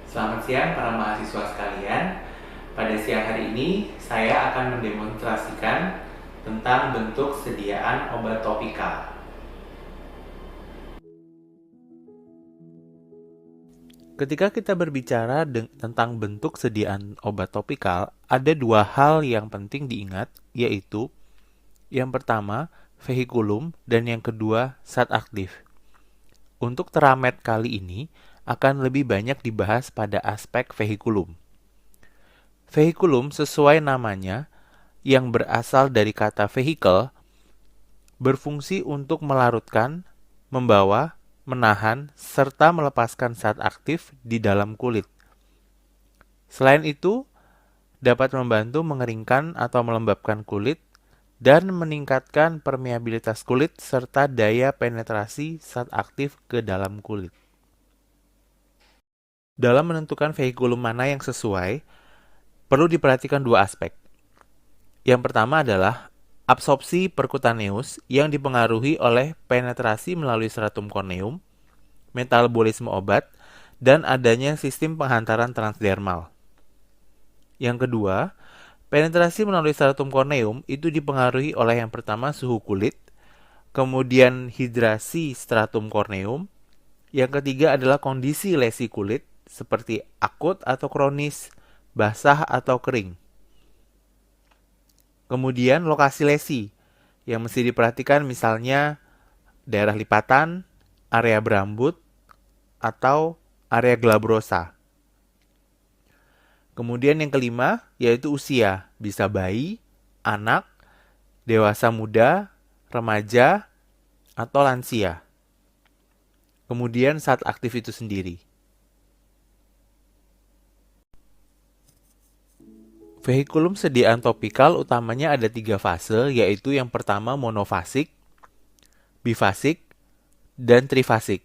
Selamat siang para mahasiswa sekalian. Pada siang hari ini saya akan mendemonstrasikan tentang bentuk sediaan obat topikal. Ketika kita berbicara tentang bentuk sediaan obat topikal, ada dua hal yang penting diingat, yaitu yang pertama, vehikulum, dan yang kedua, zat aktif. Untuk teramet kali ini akan lebih banyak dibahas pada aspek vehikulum. Vehikulum sesuai namanya yang berasal dari kata vehicle berfungsi untuk melarutkan, membawa, menahan, serta melepaskan zat aktif di dalam kulit. Selain itu, dapat membantu mengeringkan atau melembabkan kulit dan meningkatkan permeabilitas kulit serta daya penetrasi zat aktif ke dalam kulit. Dalam menentukan vehikulum mana yang sesuai, perlu diperhatikan dua aspek. Yang pertama adalah absorpsi percutaneous yang dipengaruhi oleh penetrasi melalui stratum corneum, metabolisme obat, dan adanya sistem penghantaran transdermal. Yang kedua, penetrasi melalui stratum corneum itu dipengaruhi oleh yang pertama suhu kulit, kemudian hidrasi stratum corneum, yang ketiga adalah kondisi lesi kulit seperti akut atau kronis, basah atau kering. Kemudian lokasi lesi yang mesti diperhatikan misalnya daerah lipatan, area berambut, atau area glabrosa. Kemudian yang kelima yaitu usia, bisa bayi, anak, dewasa muda, remaja, atau lansia. Kemudian zat aktif itu sendiri. Vehikulum sediaan topikal utamanya ada 3 fase, yaitu yang pertama monofasik, bifasik, dan trifasik.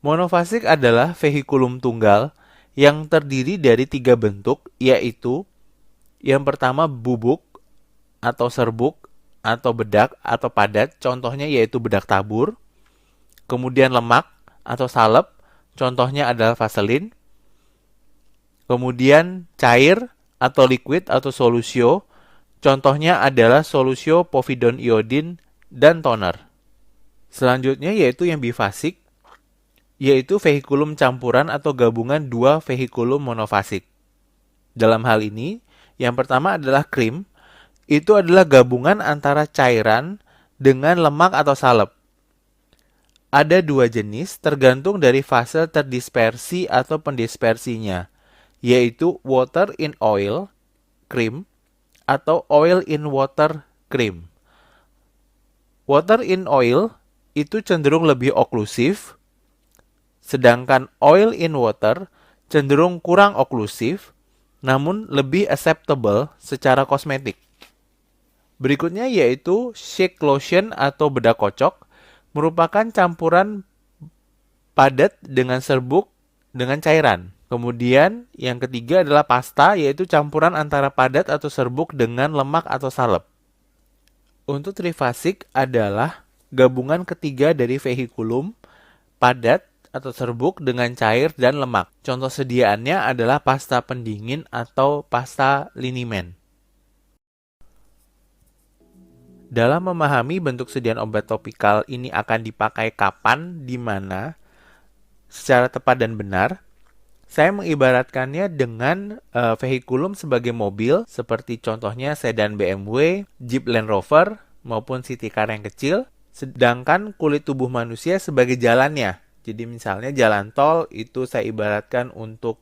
Monofasik adalah vehikulum tunggal yang terdiri dari 3 bentuk, yaitu yang pertama bubuk atau serbuk atau bedak atau padat, contohnya yaitu bedak tabur. Kemudian lemak atau salep, contohnya adalah vaselin. Kemudian cair atau liquid atau solusio, contohnya adalah solusio povidone iodine dan toner. Selanjutnya yaitu yang bifasik, yaitu vehikulum campuran atau gabungan dua vehikulum monofasik. Dalam hal ini, yang pertama adalah krim, itu adalah gabungan antara cairan dengan lemak atau salep. Ada 2 jenis tergantung dari fase terdispersi atau pendispersinya, yaitu water in oil, cream, atau oil in water, cream. Water in oil itu cenderung lebih oklusif, sedangkan oil in water cenderung kurang oklusif, namun lebih acceptable secara kosmetik. Berikutnya yaitu shake lotion atau bedak kocok, merupakan campuran padat dengan serbuk dengan cairan. Kemudian yang ketiga adalah pasta, yaitu campuran antara padat atau serbuk dengan lemak atau salep. Untuk trifasik adalah gabungan ketiga dari vehikulum, padat atau serbuk dengan cair dan lemak. Contoh sediaannya adalah pasta pendingin atau pasta liniment. Dalam memahami bentuk sediaan obat topikal ini akan dipakai kapan, di mana, secara tepat dan benar, saya mengibaratkannya dengan vehikulum sebagai mobil, seperti contohnya sedan BMW, Jeep Land Rover, maupun city car yang kecil, sedangkan kulit tubuh manusia sebagai jalannya. Jadi misalnya jalan tol itu saya ibaratkan untuk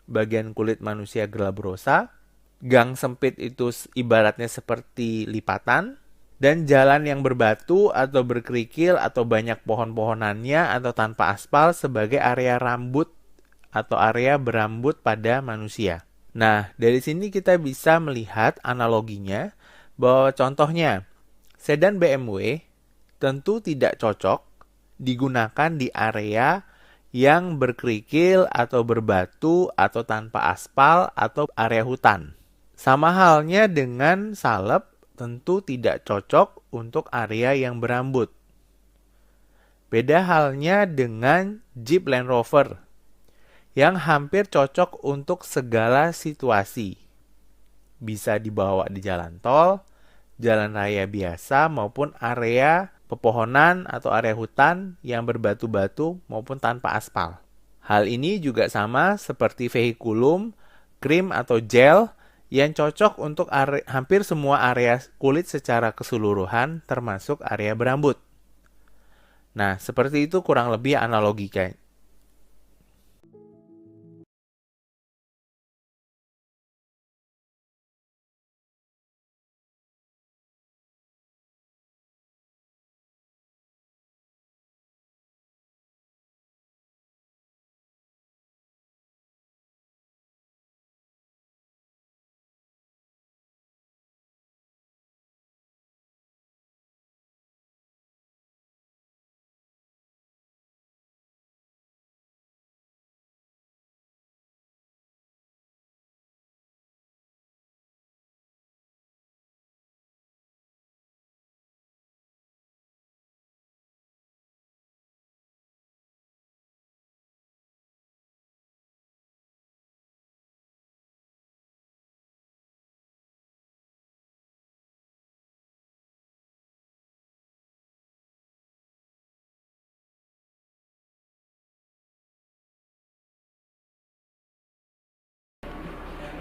bagian kulit manusia glabrosa, gang sempit itu ibaratnya seperti lipatan, dan jalan yang berbatu atau berkerikil atau banyak pohon-pohonannya atau tanpa aspal sebagai area rambut atau area berambut pada manusia. Nah, dari sini kita bisa melihat analoginya bahwa contohnya sedan BMW tentu tidak cocok digunakan di area yang berkerikil atau berbatu atau tanpa aspal atau area hutan. Sama halnya dengan salep tentu tidak cocok untuk area yang berambut. Beda halnya dengan Jeep Land Rover. yang hampir cocok untuk segala situasi. Bisa dibawa di jalan tol, jalan raya biasa maupun area pepohonan atau area hutan yang berbatu-batu maupun tanpa aspal. Hal ini juga sama seperti vehikulum, krim atau gel yang cocok untuk hampir semua area kulit secara keseluruhan termasuk area berambut. Nah, seperti itu kurang lebih analoginya.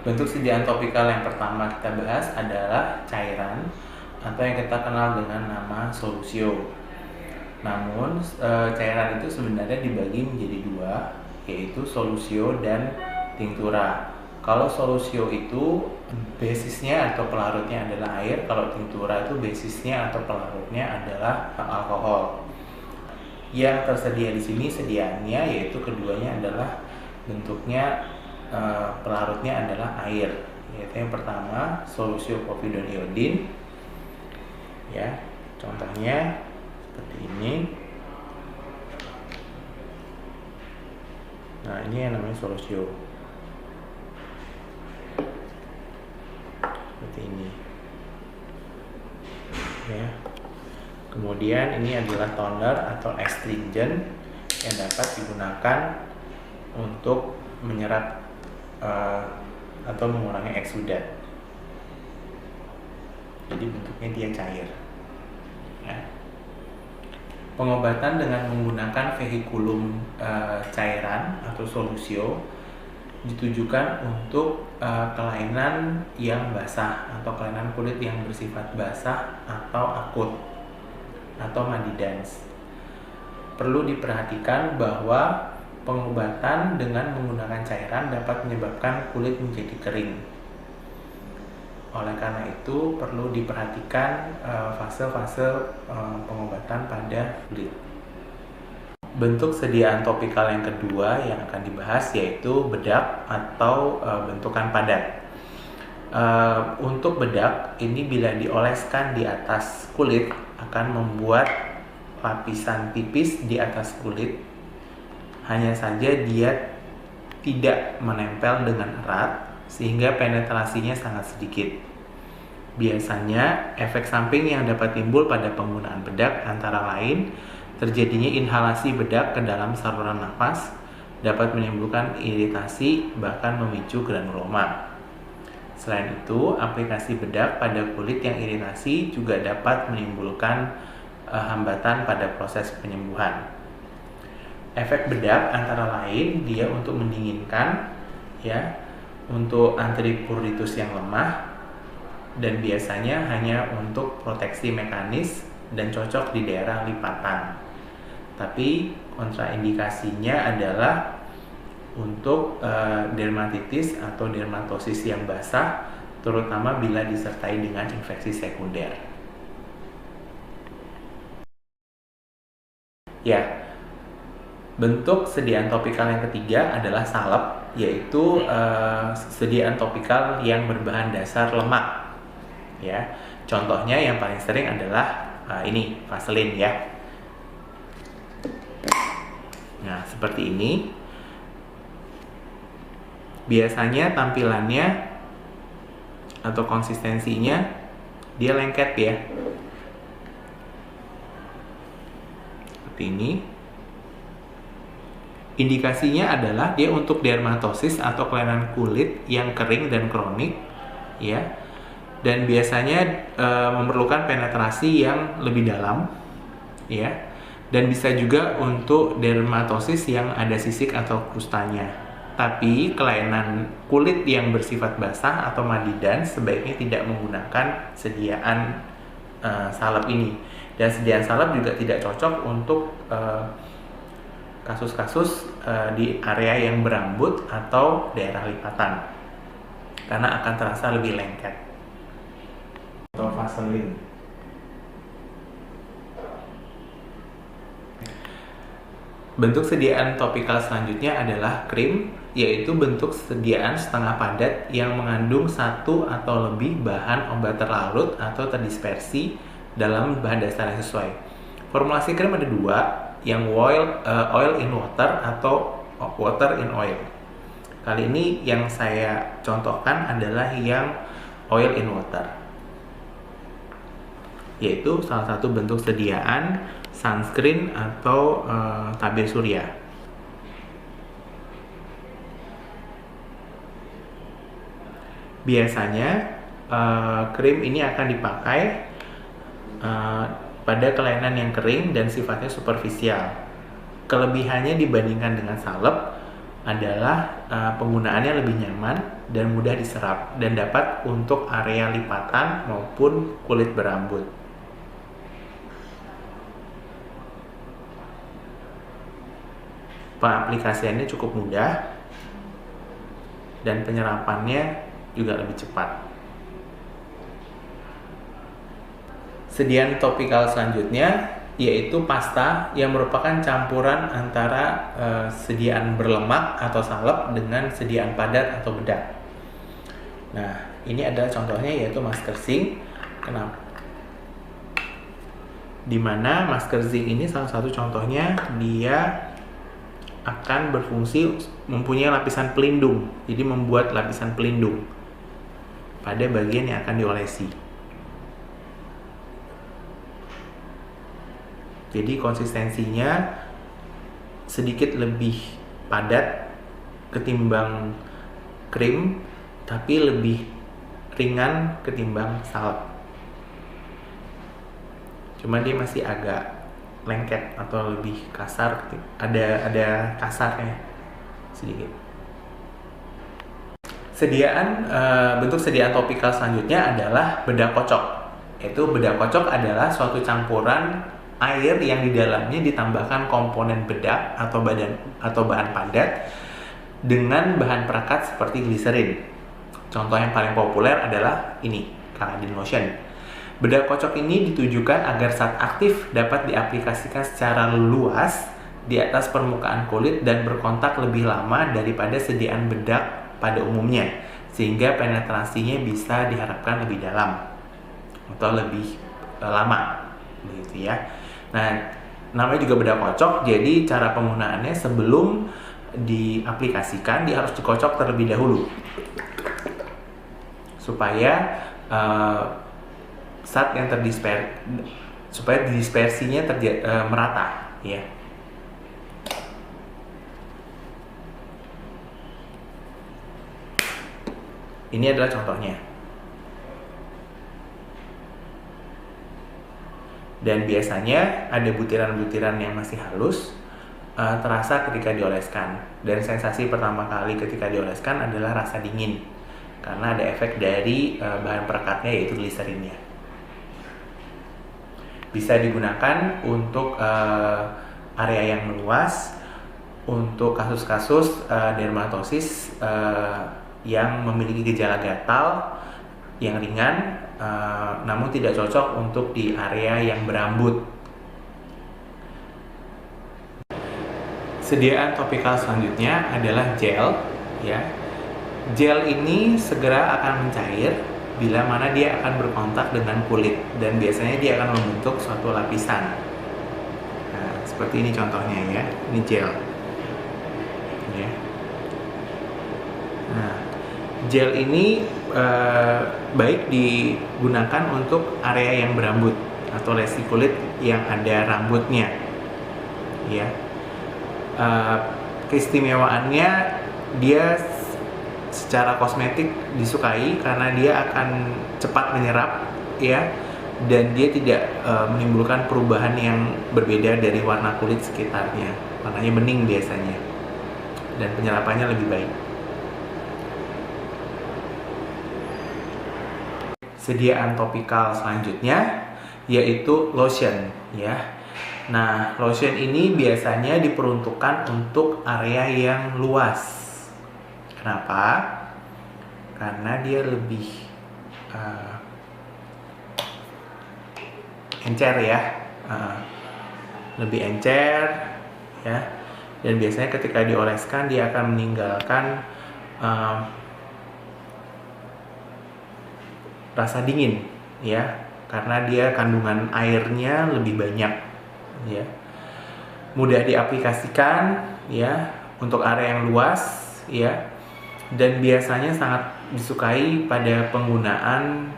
Bentuk sediaan topikal yang pertama kita bahas adalah cairan atau yang kita kenal dengan nama solusio. Namun cairan itu sebenarnya dibagi menjadi dua, yaitu solusio dan tinktura. Kalau solusio itu basisnya atau pelarutnya adalah air, kalau tinktura itu basisnya atau pelarutnya adalah alkohol. Yang tersedia di sini sediaannya yaitu keduanya adalah bentuknya pelarutnya adalah air, yaitu yang pertama solusio povidone iodine, ya contohnya seperti ini. Nah, ini yang namanya solusio seperti ini, ya. Kemudian ini adalah toner atau astringent yang dapat digunakan untuk menyerap atau mengurangi eksudat. Jadi bentuknya dia cair. Ya. Pengobatan dengan menggunakan vehikulum cairan atau solusio ditujukan untuk kelainan yang basah atau kelainan kulit yang bersifat basah atau akut atau madidans. Perlu diperhatikan bahwa pengobatan dengan menggunakan cairan dapat menyebabkan kulit menjadi kering. Oleh karena itu, perlu diperhatikan fase-fase pengobatan pada kulit. Bentuk sediaan topikal yang kedua yang akan dibahas yaitu bedak atau bentukan padat. Untuk bedak, ini bila dioleskan di atas kulit akan membuat lapisan tipis di atas kulit. Hanya saja dia tidak menempel dengan erat sehingga penetrasinya sangat sedikit. Biasanya efek samping yang dapat timbul pada penggunaan bedak antara lain terjadinya inhalasi bedak ke dalam saluran nafas, dapat menimbulkan iritasi bahkan memicu granuloma. Selain itu, aplikasi bedak pada kulit yang iritasi juga dapat menimbulkan hambatan pada proses penyembuhan. Efek bedak antara lain dia untuk mendinginkan, ya, untuk antripuritus yang lemah, dan biasanya hanya untuk proteksi mekanis dan cocok di daerah lipatan. Tapi kontraindikasinya adalah untuk dermatitis atau dermatosis yang basah, terutama bila disertai dengan infeksi sekunder. Ya. Bentuk sediaan topikal yang ketiga adalah salep, yaitu sediaan topikal yang berbahan dasar lemak. Ya, contohnya yang paling sering adalah ini Vaseline, ya. Nah, seperti ini. Biasanya tampilannya atau konsistensinya dia lengket, ya. Seperti ini. Indikasinya adalah dia untuk dermatosis atau kelainan kulit yang kering dan kronik, ya. Dan biasanya memerlukan penetrasi yang lebih dalam, ya. Dan bisa juga untuk dermatosis yang ada sisik atau krustanya. Tapi kelainan kulit yang bersifat basah atau madidan sebaiknya tidak menggunakan sediaan salep ini. Dan sediaan salep juga tidak cocok untuk kasus-kasus di area yang berambut atau daerah lipatan, karena akan terasa lebih lengket. Atau Vaseline. Bentuk sediaan topikal selanjutnya adalah krim, yaitu bentuk sediaan setengah padat yang mengandung satu atau lebih bahan obat terlarut atau terdispersi dalam bahan dasar yang sesuai. Formulasi krim ada dua, yang oil in water atau water in oil. Kali ini yang saya contohkan adalah yang oil in water, yaitu salah satu bentuk sediaan sunscreen atau tabir surya. Biasanya krim ini akan dipakai pada kelainan yang kering dan sifatnya superficial. Kelebihannya dibandingkan dengan salep adalah penggunaannya lebih nyaman dan mudah diserap dan dapat untuk area lipatan maupun kulit berambut. Pengaplikasiannya cukup mudah dan penyerapannya juga lebih cepat. Sediaan topikal selanjutnya yaitu pasta yang merupakan campuran antara sediaan berlemak atau salep dengan sediaan padat atau bedak. Nah, ini adalah contohnya yaitu masker zinc. Kenapa? Dimana masker zinc ini salah satu contohnya dia akan berfungsi mempunyai lapisan pelindung, jadi membuat lapisan pelindung pada bagian yang akan diolesi. Jadi konsistensinya sedikit lebih padat ketimbang krim, tapi lebih ringan ketimbang salep. Cuma dia masih agak lengket atau lebih kasar, ada kasarnya sedikit. Bentuk sediaan topikal selanjutnya adalah bedak kocok. Yaitu bedak kocok adalah suatu campuran air yang di dalamnya ditambahkan komponen bedak atau bahan padat dengan bahan perekat seperti gliserin. Contoh yang paling populer adalah ini, Caladin lotion. Bedak kocok ini ditujukan agar zat aktif dapat diaplikasikan secara luas di atas permukaan kulit dan berkontak lebih lama daripada sediaan bedak pada umumnya, sehingga penetrasinya bisa diharapkan lebih dalam atau lebih lama, begitu ya. Nah, namanya juga bedak kocok, jadi cara penggunaannya sebelum diaplikasikan dia harus dikocok terlebih dahulu supaya zat yang supaya dispersinya merata, ya. Ini adalah contohnya. Dan biasanya ada butiran-butiran yang masih halus terasa ketika dioleskan. Dan sensasi pertama kali ketika dioleskan adalah rasa dingin, karena ada efek dari bahan perekatnya yaitu gliserinnya. Bisa digunakan untuk area yang meluas, untuk kasus-kasus dermatosis yang memiliki gejala gatal yang ringan, namun tidak cocok untuk di area yang berambut. Sediaan topikal selanjutnya adalah gel, ya. Gel ini segera akan mencair bila mana dia akan berkontak dengan kulit dan biasanya dia akan membentuk suatu lapisan. Nah, seperti ini contohnya ya, ini gel. Ya. Nah, gel ini baik digunakan untuk area yang berambut atau lesi kulit yang ada rambutnya, ya. Keistimewaannya dia secara kosmetik disukai karena dia akan cepat menyerap ya, dan dia tidak menimbulkan perubahan yang berbeda dari warna kulit sekitarnya. Warnanya bening biasanya dan penyerapannya lebih baik. Sediaan topikal selanjutnya yaitu lotion ya. Nah, lotion ini biasanya diperuntukkan untuk area yang luas. Kenapa? Karena dia lebih encer ya, lebih encer ya, dan biasanya ketika dioleskan dia akan meninggalkan rasa dingin ya, karena dia kandungan airnya lebih banyak ya. Mudah diaplikasikan ya untuk area yang luas ya, dan biasanya sangat disukai pada penggunaan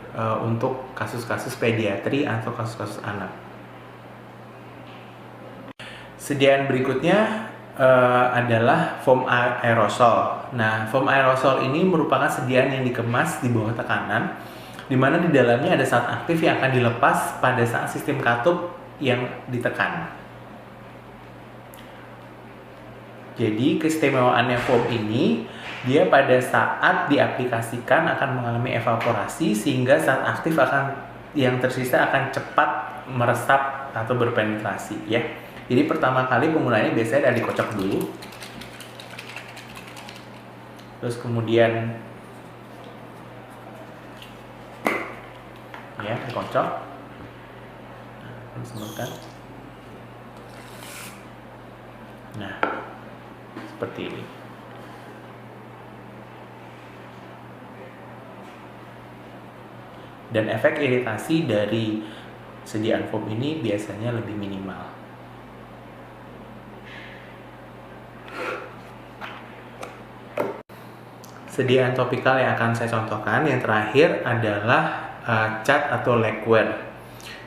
untuk kasus-kasus pediatri atau kasus-kasus anak. Sediaan berikutnya adalah foam aerosol. Nah, foam aerosol ini merupakan sediaan yang dikemas di bawah tekanan, di mana di dalamnya ada zat aktif yang akan dilepas pada saat sistem katup yang ditekan. Jadi keistimewaannya foam ini, dia pada saat diaplikasikan akan mengalami evaporasi sehingga zat aktif yang tersisa akan cepat meresap atau berpenetrasi ya. Jadi pertama kali penggunaannya biasanya dari dikocok dulu, terus kemudian ya dikocok, disebutkan. Nah, seperti ini. Dan efek iritasi dari sediaan foam ini biasanya lebih minimal. Sediaan topikal yang akan saya contohkan yang terakhir adalah cat atau lakewear.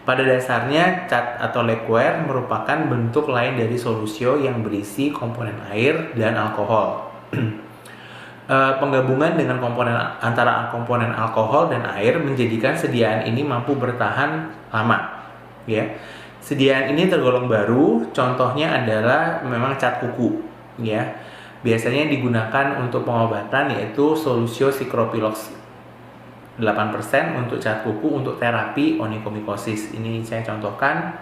Pada dasarnya cat atau lakewear merupakan bentuk lain dari solusio yang berisi komponen air dan alkohol. Penggabungan dengan antara komponen alkohol dan air menjadikan sediaan ini mampu bertahan lama ya. Sediaan ini tergolong baru, contohnya adalah memang cat kuku ya. Biasanya digunakan untuk pengobatan yaitu solusio Cicropilox 8% untuk cat kuku untuk terapi onychomycosis. Ini saya contohkan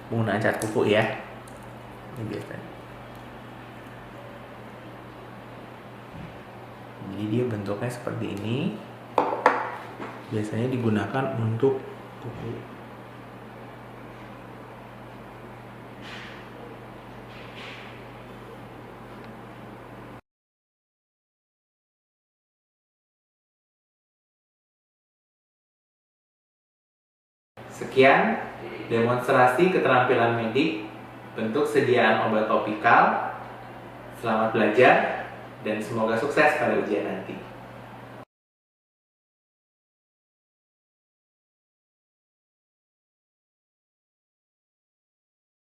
penggunaan cat kuku ya. Ini biasanya. Jadi dia bentuknya seperti ini. Biasanya digunakan untuk kuku. Sekian demonstrasi keterampilan medik bentuk sediaan obat topikal. Selamat belajar dan semoga sukses pada ujian nanti.